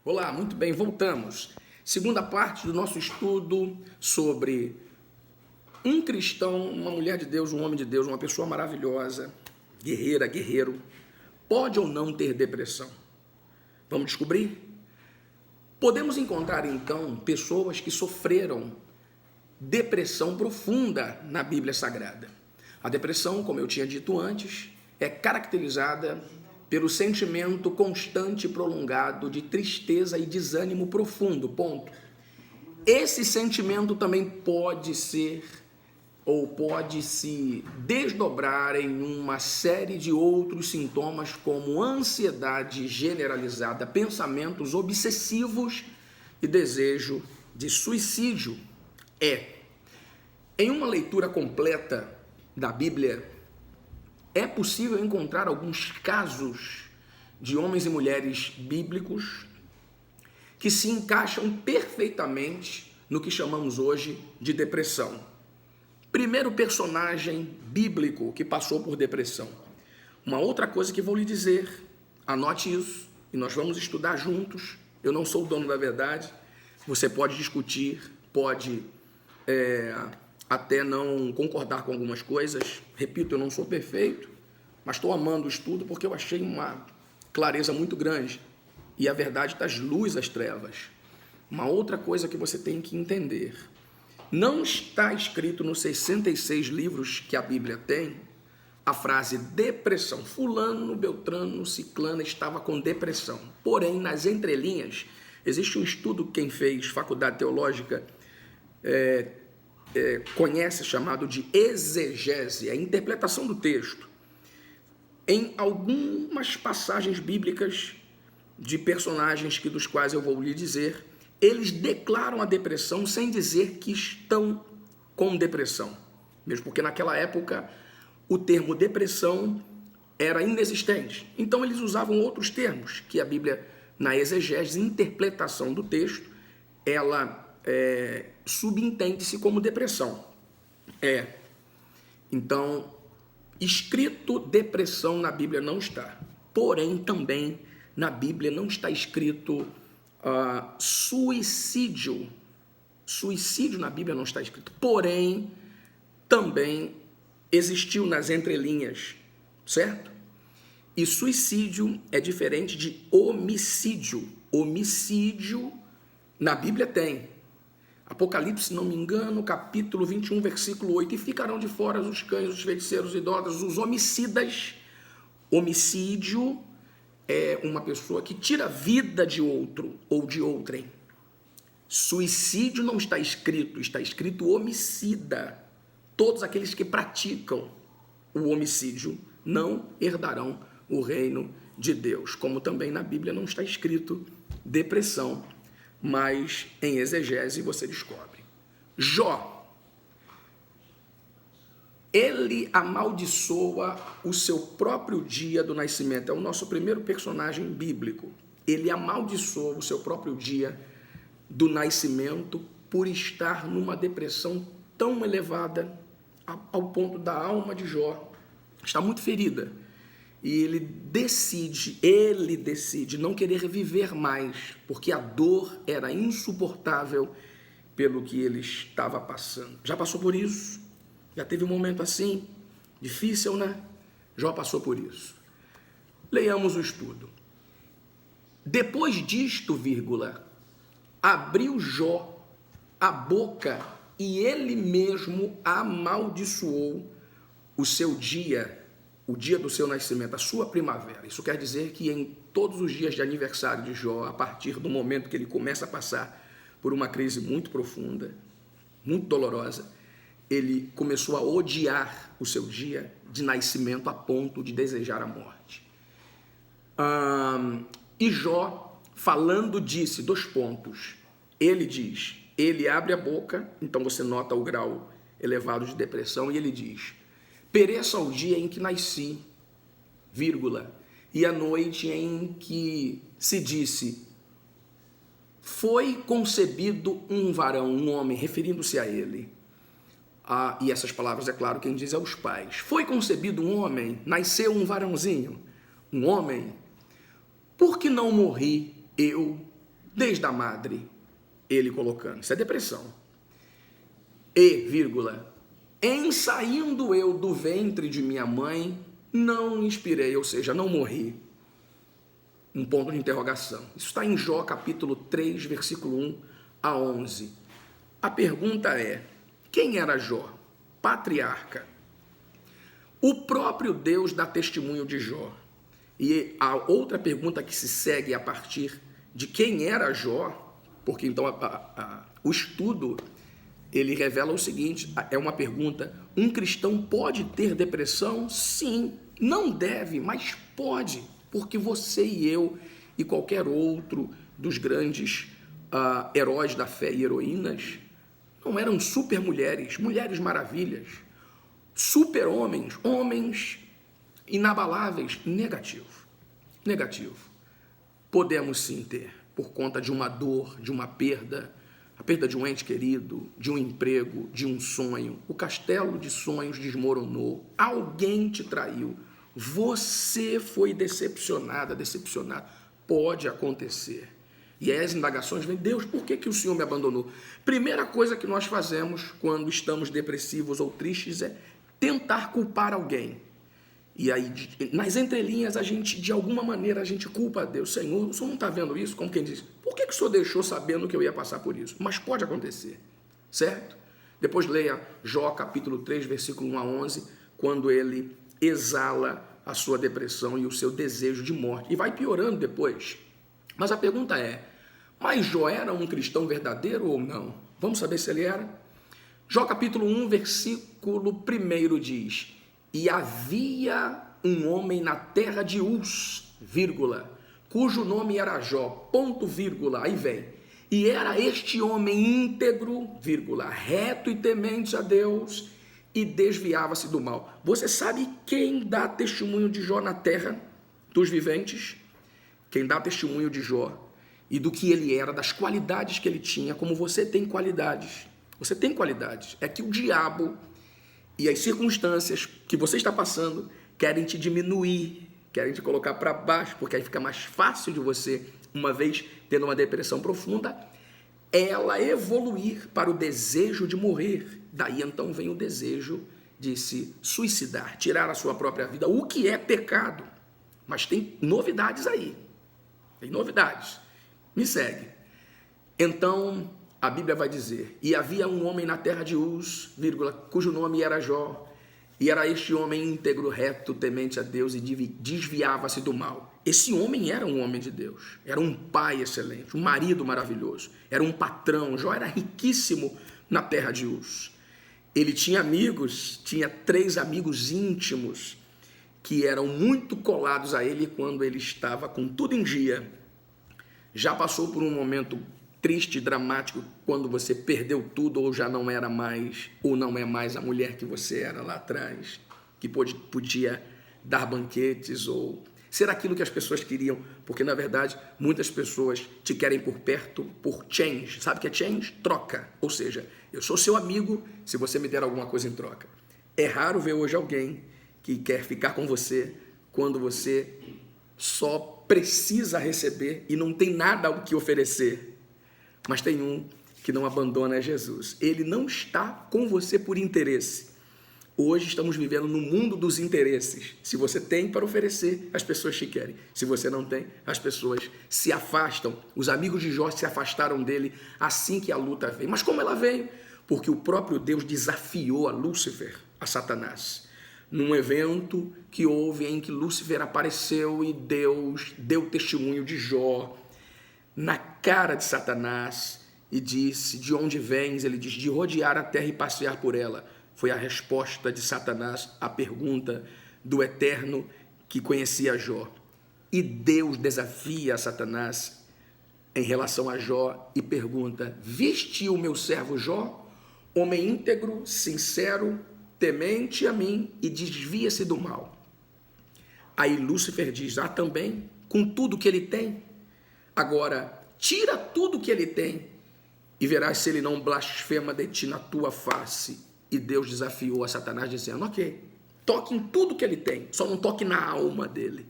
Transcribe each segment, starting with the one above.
Olá, muito bem, voltamos. Segunda parte do nosso estudo sobre um cristão, uma mulher de Deus, um homem de Deus, uma pessoa maravilhosa, guerreira, guerreiro, pode ou não ter depressão? Vamos descobrir? Podemos encontrar então pessoas que sofreram depressão profunda na Bíblia Sagrada. A depressão, como eu tinha dito antes, é caracterizada pelo sentimento constante e prolongado de tristeza e desânimo profundo, ponto. Esse sentimento também pode ser ou pode se desdobrar em uma série de outros sintomas como ansiedade generalizada, pensamentos obsessivos e desejo de suicídio. Em uma leitura completa da Bíblia, é possível encontrar alguns casos de homens e mulheres bíblicos que se encaixam perfeitamente no que chamamos hoje de depressão. Primeiro personagem bíblico que passou por depressão. Uma outra coisa que vou lhe dizer, anote isso e nós vamos estudar juntos. Eu não sou o dono da verdade, você pode discutir, pode até não concordar com algumas coisas. Repito, eu não sou perfeito, mas estou amando o estudo porque eu achei uma clareza muito grande. E a verdade traz luz às trevas. Uma outra coisa que você tem que entender. Não está escrito nos 66 livros que a Bíblia tem a frase depressão. Fulano, Beltrano, Ciclano estava com depressão. Porém, nas entrelinhas, existe um estudo que quem fez faculdade teológica conhece, chamado de exegese, a interpretação do texto. Em algumas passagens bíblicas de personagens dos quais eu vou lhe dizer, eles declaram a depressão sem dizer que estão com depressão. Mesmo porque naquela época o termo depressão era inexistente. Então eles usavam outros termos que a Bíblia, na exegese, interpretação do texto, ela subentende-se como depressão. Então, escrito depressão na Bíblia não está. Porém, também na Bíblia não está escrito suicídio. Suicídio na Bíblia não está escrito. Porém, também existiu nas entrelinhas, certo? E suicídio é diferente de homicídio. Homicídio na Bíblia tem. Apocalipse, se não me engano, capítulo 21, versículo 8. E ficarão de fora os cães, os feiticeiros, os idólatras, os homicidas. Homicídio é uma pessoa que tira a vida de outro ou de outrem. Suicídio não está escrito homicida. Todos aqueles que praticam o homicídio não herdarão o reino de Deus. Como também na Bíblia não está escrito depressão, mas em exegese você descobre. Jó, ele amaldiçoa o seu próprio dia do nascimento. É o nosso primeiro personagem bíblico. Ele amaldiçoa o seu próprio dia do nascimento por estar numa depressão tão elevada ao ponto da alma de Jó estar muito ferida. E ele decide não querer viver mais, porque a dor era insuportável pelo que ele estava passando. Já passou por isso? Já teve um momento assim? Difícil, né? Jó passou por isso. Leiamos o estudo. Depois disto, abriu Jó a boca e ele mesmo amaldiçoou o seu dia, o dia do seu nascimento, a sua primavera. Isso quer dizer que em todos os dias de aniversário de Jó, a partir do momento que ele começa a passar por uma crise muito profunda, muito dolorosa, ele começou a odiar o seu dia de nascimento a ponto de desejar a morte. E Jó, falando, disse, ele diz, ele abre a boca, então você nota o grau elevado de depressão, e ele diz: pereça o dia em que nasci, e a noite em que se disse, foi concebido um varão, um homem, referindo-se a ele. E essas palavras, é claro, quem diz é os pais. Foi concebido um homem, nasceu um varãozinho, um homem. Por que não morri eu desde a madre, ele colocando. Isso é depressão. E, vírgula, em saindo eu do ventre de minha mãe, não inspirei, ou seja, não morri. Um ponto de interrogação. Isso está em Jó, capítulo 3, versículo 1 a 11. A pergunta é, quem era Jó? Patriarca. O próprio Deus dá testemunho de Jó. E a outra pergunta que se segue a partir de quem era Jó, porque então o estudo, ele revela o seguinte, é uma pergunta, um cristão pode ter depressão? Sim, não deve, mas pode, porque você e eu e qualquer outro dos grandes heróis da fé e heroínas não eram super mulheres, mulheres maravilhas, super homens, homens inabaláveis, negativo. Podemos sim ter, por conta de uma dor, de uma perda, a perda de um ente querido, de um emprego, de um sonho, o castelo de sonhos desmoronou, alguém te traiu, você foi decepcionado, pode acontecer. E aí as indagações vêm, Deus, por que o Senhor me abandonou? Primeira coisa que nós fazemos quando estamos depressivos ou tristes é tentar culpar alguém. E aí, nas entrelinhas, de alguma maneira, a gente culpa a Deus. Senhor, o Senhor não está vendo isso? Como quem diz, por que o Senhor deixou sabendo que eu ia passar por isso? Mas pode acontecer, certo? Depois leia Jó, capítulo 3, versículo 1 a 11, quando ele exala a sua depressão e o seu desejo de morte. E vai piorando depois. Mas a pergunta é, mas Jó era um cristão verdadeiro ou não? Vamos saber se ele era? Jó, capítulo 1, versículo 1 diz, e havia um homem na terra de Uz, vírgula, cujo nome era Jó, ponto, vírgula, aí vem. E era este homem íntegro, vírgula, reto e temente a Deus, e desviava-se do mal. Você sabe quem dá testemunho de Jó na terra dos viventes? Quem dá testemunho de Jó e do que ele era, das qualidades que ele tinha, como você tem qualidades. Você tem qualidades. É que o diabo e as circunstâncias que você está passando querem te diminuir, querem te colocar para baixo, porque aí fica mais fácil de você, uma vez tendo uma depressão profunda, ela evoluir para o desejo de morrer. Daí então vem o desejo de se suicidar, tirar a sua própria vida, o que é pecado. Mas tem novidades aí. Tem novidades. Me segue. Então, a Bíblia vai dizer, e havia um homem na terra de Uz, vírgula, cujo nome era Jó, e era este homem íntegro, reto, temente a Deus e desviava-se do mal. Esse homem era um homem de Deus, era um pai excelente, um marido maravilhoso, era um patrão. Jó era riquíssimo na terra de Uz. Ele tinha amigos, tinha 3 amigos íntimos que eram muito colados a ele quando ele estava com tudo em dia. Já passou por um momento triste, dramático, quando você perdeu tudo ou já não era mais, ou não é mais a mulher que você era lá atrás, que podia dar banquetes ou ser aquilo que as pessoas queriam, porque na verdade muitas pessoas te querem por perto por change. Sabe o que é change? Troca. Ou seja, eu sou seu amigo se você me der alguma coisa em troca. É raro ver hoje alguém que quer ficar com você quando você só precisa receber e não tem nada o que oferecer. Mas tem um que não abandona Jesus. Ele não está com você por interesse. Hoje estamos vivendo no mundo dos interesses. Se você tem para oferecer, as pessoas te querem. Se você não tem, as pessoas se afastam. Os amigos de Jó se afastaram dele assim que a luta veio. Mas como ela veio? Porque o próprio Deus desafiou a Lúcifer, a Satanás, num evento que houve em que Lúcifer apareceu e Deus deu testemunho de Jó na cara de Satanás e disse, de onde vens? Ele diz, de rodear a terra e passear por ela. Foi a resposta de Satanás à pergunta do Eterno que conhecia Jó. E Deus desafia a Satanás em relação a Jó e pergunta, viste o meu servo Jó, homem íntegro, sincero, temente a mim e desvia-se do mal. Aí Lúcifer diz, também, com tudo que ele tem. Agora, tira tudo que ele tem e verás se ele não blasfema de ti na tua face. E Deus desafiou a Satanás dizendo, ok, toque em tudo que ele tem, só não toque na alma dele.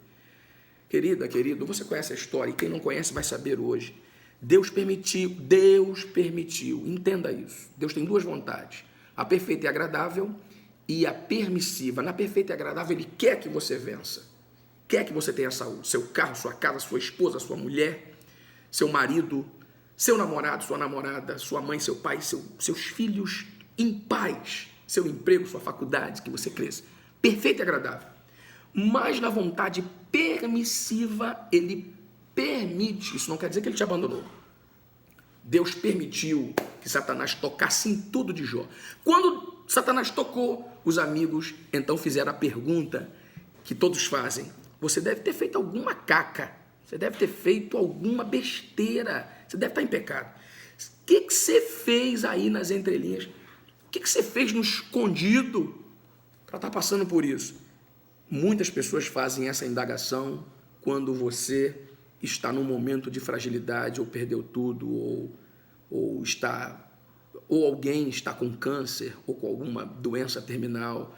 Querida, querido, você conhece a história e quem não conhece vai saber hoje. Deus permitiu, entenda isso. Deus tem duas vontades, a perfeita e agradável e a permissiva. Na perfeita e agradável, Ele quer que você vença, quer que você tenha saúde, seu carro, sua casa, sua esposa, sua mulher, seu marido, seu namorado, sua namorada, sua mãe, seu pai, seus filhos em paz, seu emprego, sua faculdade, que você cresça. Perfeito e agradável. Mas na vontade permissiva, Ele permite, isso não quer dizer que Ele te abandonou. Deus permitiu que Satanás tocasse em tudo de Jó. Quando Satanás tocou, os amigos então fizeram a pergunta que todos fazem: você deve ter feito alguma caca, você deve ter feito alguma besteira, você deve estar em pecado. O que você fez aí nas entrelinhas? O que você fez no escondido para estar passando por isso? Muitas pessoas fazem essa indagação quando você está num momento de fragilidade, ou perdeu tudo, ou alguém está com câncer, ou com alguma doença terminal.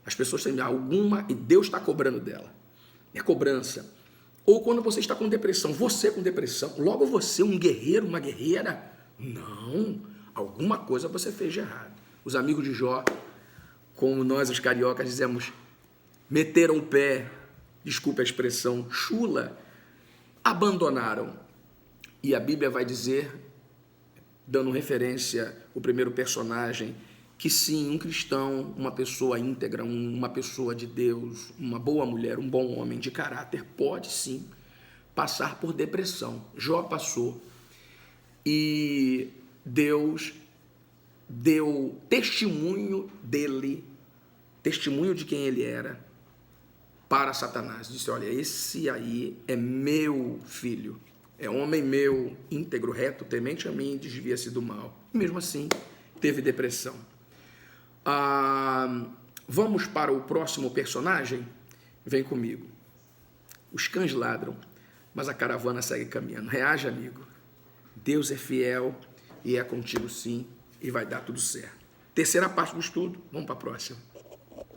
As pessoas têm alguma e Deus está cobrando dela. É cobrança. Ou quando você está com depressão, você com depressão, logo você, um guerreiro, uma guerreira. Não, alguma coisa você fez de errado. Os amigos de Jó, como nós os cariocas dizemos, meteram o pé, desculpe a expressão chula, abandonaram. E a Bíblia vai dizer, dando referência ao primeiro personagem, que sim, um cristão, uma pessoa íntegra, uma pessoa de Deus, uma boa mulher, um bom homem de caráter, pode sim passar por depressão. Jó passou. E Deus deu testemunho dele, testemunho de quem ele era, para Satanás. Disse: olha, esse aí é meu filho, é homem meu, íntegro, reto, temente a mim, desvia-se do mal. E mesmo assim, teve depressão. Vamos para o próximo personagem? Vem comigo. Os cães ladram, mas a caravana segue caminhando. Reage, amigo. Deus é fiel e é contigo sim, e vai dar tudo certo. Terceira parte do estudo, vamos para a próxima.